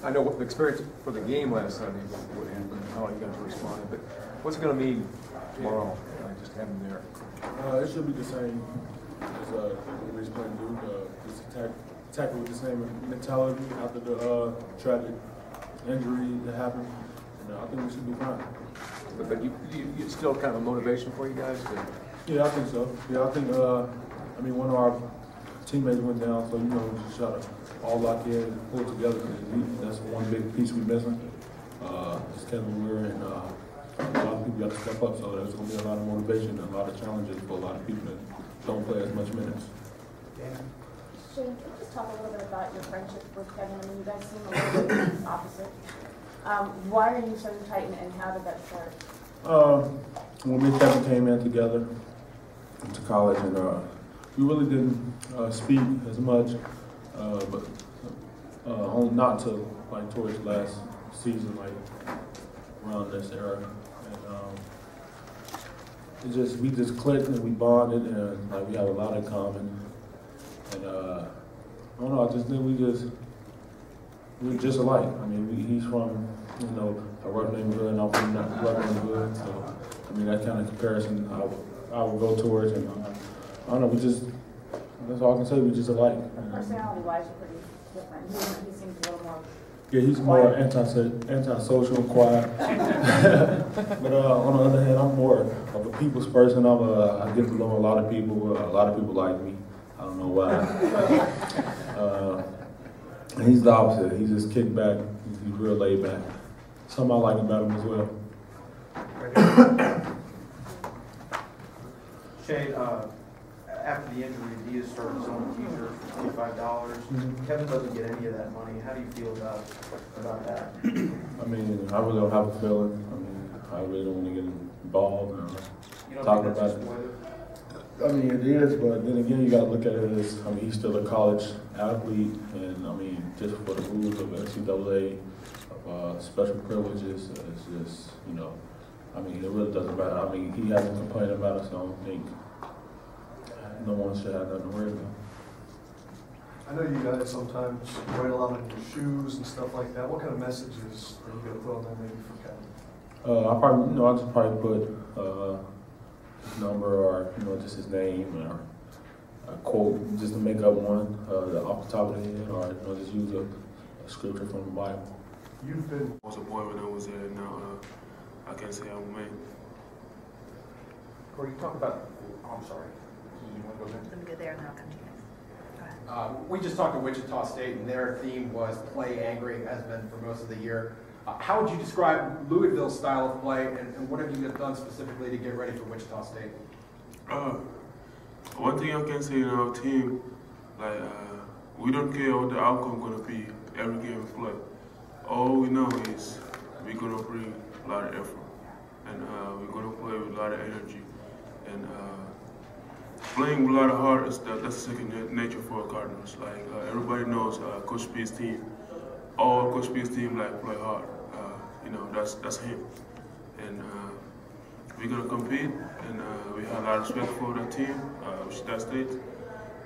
I know what the experience for the game last Sunday, what happened, how you guys responded, but what's it going to mean tomorrow? Just have them there. It should be the same as we was playing Duke. Just attack with the same mentality after the tragic injury that happened. And I think we should be fine. But it's still kind of a motivation for you guys? Yeah, I think so. Yeah, I think, I mean, one of our teammates went down, so, you know, we just try to all lock in and pull together. That's one big piece we're missing. It's Kevin Weir and a lot of people got to step up, so there's going to be a lot of motivation and a lot of challenges for a lot of people that don't play as much minutes. Shane, can you just talk a little bit about your friendship with Kevin? I mean, you guys seem a little bit opposite. Why are you so tight, and how did that start? When me and Kevin came in together to college, and we really didn't speak as much, but not till like towards last season, like around this era, and we just clicked and we bonded, and like we have a lot in common, and I don't know, I just think we're just alike. I mean, he's from, you know, a rough neighborhood, and I'm from a rough neighborhood, so I mean that kind of comparison I would go towards, and I don't know, that's all I can say, we just alike. Personality-wise, you're pretty different. He seems a little more. Yeah, he's more antisocial and quiet. But on the other hand, I'm more of a people's person. I get to know a lot of people. A lot of people like me. I don't know why. And he's the opposite. He's just kicked back. He's real laid back. Something I like about him as well. Shane, after the injury, Diaz started his own teaser for $25. Kevin doesn't get any of that money. How do you feel about that? I mean, I really don't have a feeling. I mean, I really don't want to get involved and talk about it. I mean, it is, but then again, you got to look at it as, I mean, he's still a college athlete, and I mean, just for the rules of NCAA, of special privileges, it's just, you know, I mean, it really doesn't matter. I mean, he hasn't complained about it, so I don't think no one should have nothing to worry about. I know you guys sometimes write a lot on your shoes and stuff like that. What kind of messages are you going to put on them maybe for Kevin? I just probably put his number, or, you know, just his name, or a quote, just to make up one off the top of the head, or, you know, just use a scripture from the Bible. You've been. I was a boy when I was there. Now I can say I'm a man. Corey, you talk about. Oh, I'm sorry. You want to go ahead? Let me go there and then I'll come to you guys. Go ahead. We just talked to Wichita State, and their theme was play angry, has been for most of the year. How would you describe Louisville's style of play, and what have you done specifically to get ready for Wichita State? One thing I can say in our team, like we don't care what the outcome gonna be every game we play. All we know is we're gonna bring a lot of effort, and we're gonna play with a lot of energy, and playing with a lot of heart that's second nature for Cardinals. Like everybody knows, Coach P's team, all Coach P's team like play hard. You know, that's him, and we're gonna compete, and we have a lot of respect for the team, Wichita State,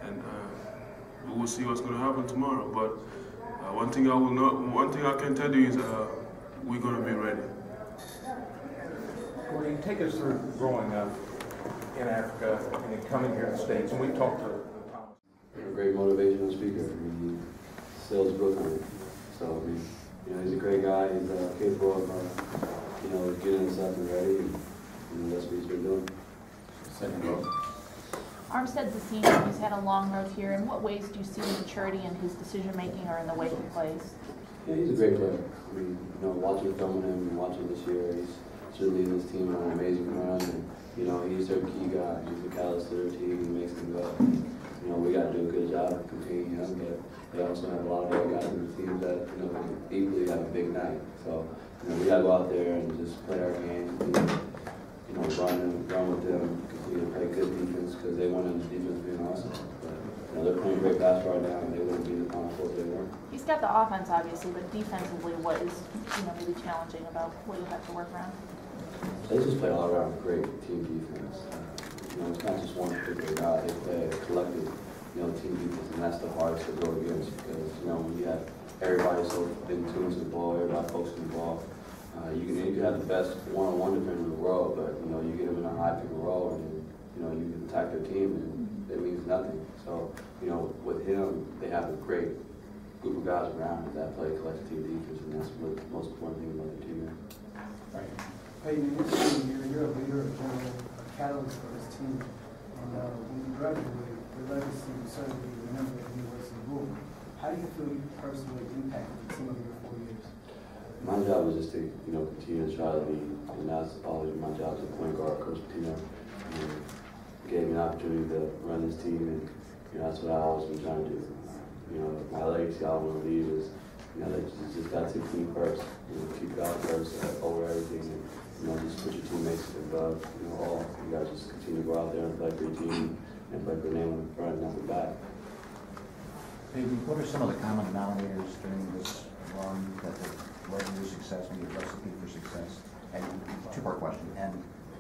and we will see what's gonna happen tomorrow. But one thing I can tell you is we're gonna be ready. Corey, take us through growing up in Africa and then coming here to the States, and we talked to Thomas. A great motivational speaker. I mean, he sells Brooklyn. So, I mean, you know, he's a great guy. He's capable of, you know, getting us up and ready, and that's what he's been doing. Second row. Armstead's a senior. He's had a long road here. In what ways do you see maturity in his decision-making or in the way he plays? Yeah, he's a great player. I mean, you know, watching film of him and watching this year, he's leading his team on an amazing run. And, you know, he's their key guy. He's the catalyst to their team. He makes them go. You know, we got to do a good job of containing him, but they also have a lot of other guys in the team that, you know, equally have a big night. So, you know, we got to go out there and just play our game. You know, run with them, continue to play good defense because they wanted the defense being awesome. But, you know, they're playing great basketball right now, and they wouldn't be the Final Four if they weren't. He's got the offense, obviously, but defensively, what is, you know, really challenging about what you have to work around? They just play all around great team defense. You know, it's not just one particular guy. They play a collective, you know, team defense, and that's the hardest to go against because, you know, when you have everybody's so in tune to the ball, everybody focuses on the ball. You can have the best one-on-one defender in the world, but you get them in a high pick and roll, and you can attack their team, and it means nothing. So with him, they have a great group of guys around that play collective team defense, and that's what the most important thing about the team is. Right. Peyton, you're a leader, a general, a catalyst for this team, and when you graduate, your legacy will certainly be remembered at the University of Louisville. How do you feel you personally impacted the team in your 4 years? My job was just to, continue to try to lead, and that's always my job as a point guard. Coach Pitino gave me an opportunity to run this team, and that's what I always been trying to do. My legacy I want to leave is, that you just got to team first. Keep God first over everything, and just put your teammates above, all. You guys just continue to go out there and play for your team and play for your name on the front and not the back. Maybe what are some of the common denominators during this run that led to your success and your recipe for success? And two-part question. And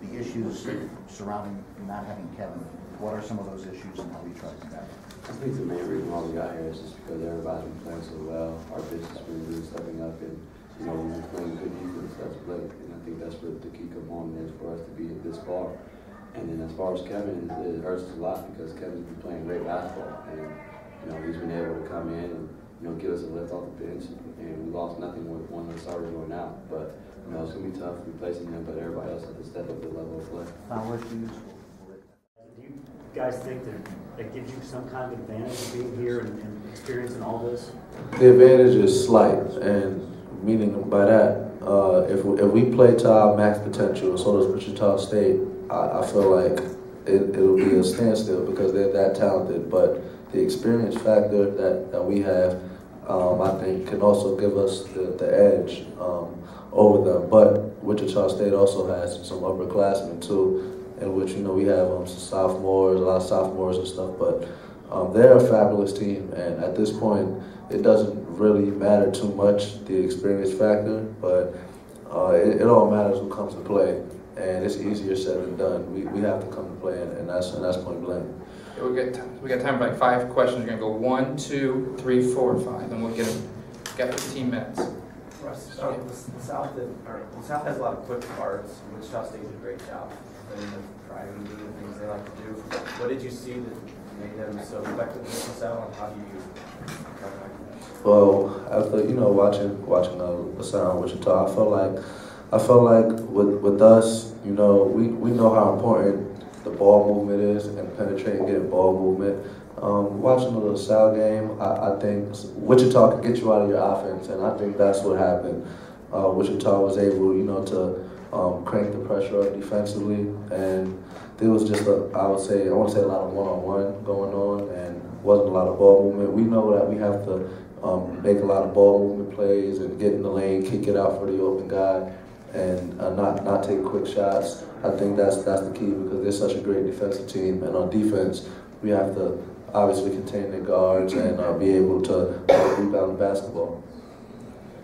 the issues surrounding not having Kevin, what are some of those issues and how we try to combat them? I think the main reason why we got here is just because everybody's been playing so well. Our business has been really stepping up, and we've been playing good defense that's played. And I think that's what the key component is for us to be this far. And then as far as Kevin, it hurts us a lot because Kevin's been playing great basketball, and he's been able to come in and give us a lift off the bench. And we lost nothing with one of the starters going out, but it's gonna be tough replacing him. But everybody else has to step up the level of play. Do you guys think that it gives you some kind of advantage being here and experiencing all this? The advantage is slight, and meaning by that, if we play to our max potential, and so does Wichita State, I feel like it'll be a standstill because they're that talented. But the experience factor that we have, I think, can also give us the edge over them. But Wichita State also has some upperclassmen too, in which we have some sophomores, a lot of sophomores and stuff. But they're a fabulous team, and at this point, it doesn't really matter too much the experience factor, but it all matters who comes to play, and it's easier said than done. We have to come to play, and that's point blank. We got time for like 5 questions. We're gonna go 1, 2, 3, 4, 5, and we'll get 15 minutes. Russ, the South has a lot of quick starts. Wichita State did a great job in the driving the things they like to do. What did you see that made them so effective in the South, and how do you cover that? Well, after watching LaSalle Wichita, I felt like with us, we know how important the ball movement is and penetrating, getting ball movement. Watching the LaSalle game, I think Wichita can get you out of your offense, and I think that's what happened. Wichita was able, to crank the pressure up defensively, and there was just I want to say a lot of one-on-one going on, and wasn't a lot of ball movement. We know that we have to make a lot of ball movement plays and get in the lane, kick it out for the open guy, and not take quick shots. I think that's the key because they're such a great defensive team, and on defense we have to obviously contain their guards and be able to rebound the basketball.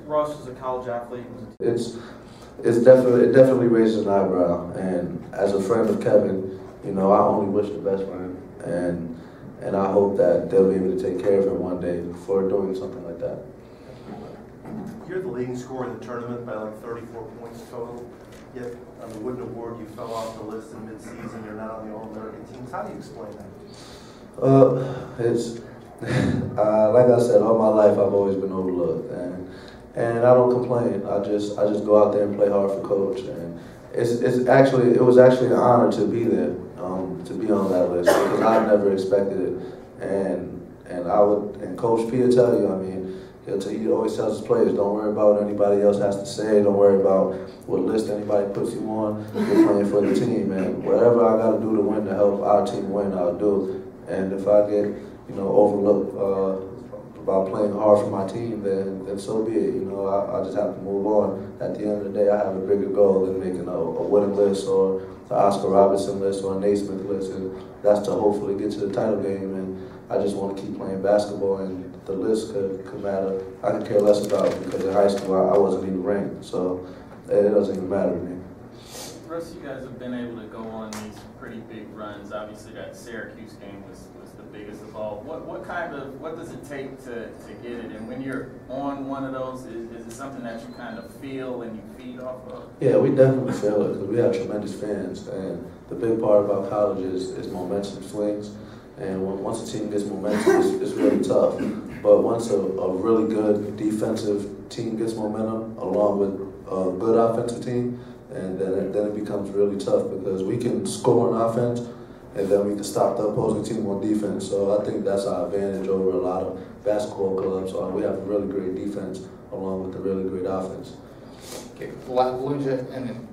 Ross is a college athlete. It definitely raises an eyebrow, and as a friend of Kevin, I only wish the best for him, and I hope that they'll be able to take care of him one day for doing something like that. You're the leading scorer in the tournament by like 34 points total, yet on the Wooden Award you fell off the list in mid-season. You're not on the All-American teams. How do you explain that? It's like I said, all my life I've always been overlooked, and I don't complain. I just go out there and play hard for Coach, and it was actually an honor to be there, to be on that list because I never expected it, and Coach P will tell you, he always tells his players, don't worry about what anybody else has to say, don't worry about what list anybody puts you on. You're playing for the team, and whatever I got to do to win to help our team win, I'll do. And if I get overlooked about playing hard for my team, then so be it. I just have to move on. At the end of the day, I have a bigger goal than making a winning list or the Oscar Robertson list or a Naismith list, and that's to hopefully get to the title game. And I just want to keep playing basketball, and the list could matter. I could care less about it because in high school I wasn't even ranked, so it doesn't even matter to me. Russ, you guys have been able to go on these pretty big runs. Obviously, that Syracuse game was the biggest of all. What does it take to get it? And when you're on one of those, is it something that you kind of feel and you feed off of? Yeah, we definitely feel it because we have tremendous fans, and the big part about college is momentum swings. And once a team gets momentum, it's really tough. But once a really good defensive team gets momentum, along with a good offensive team, and then it becomes really tough because we can score on offense, and then we can stop the opposing team on defense. So I think that's our advantage over a lot of basketball clubs. We have a really great defense along with a really great offense. Okay, Luja, and then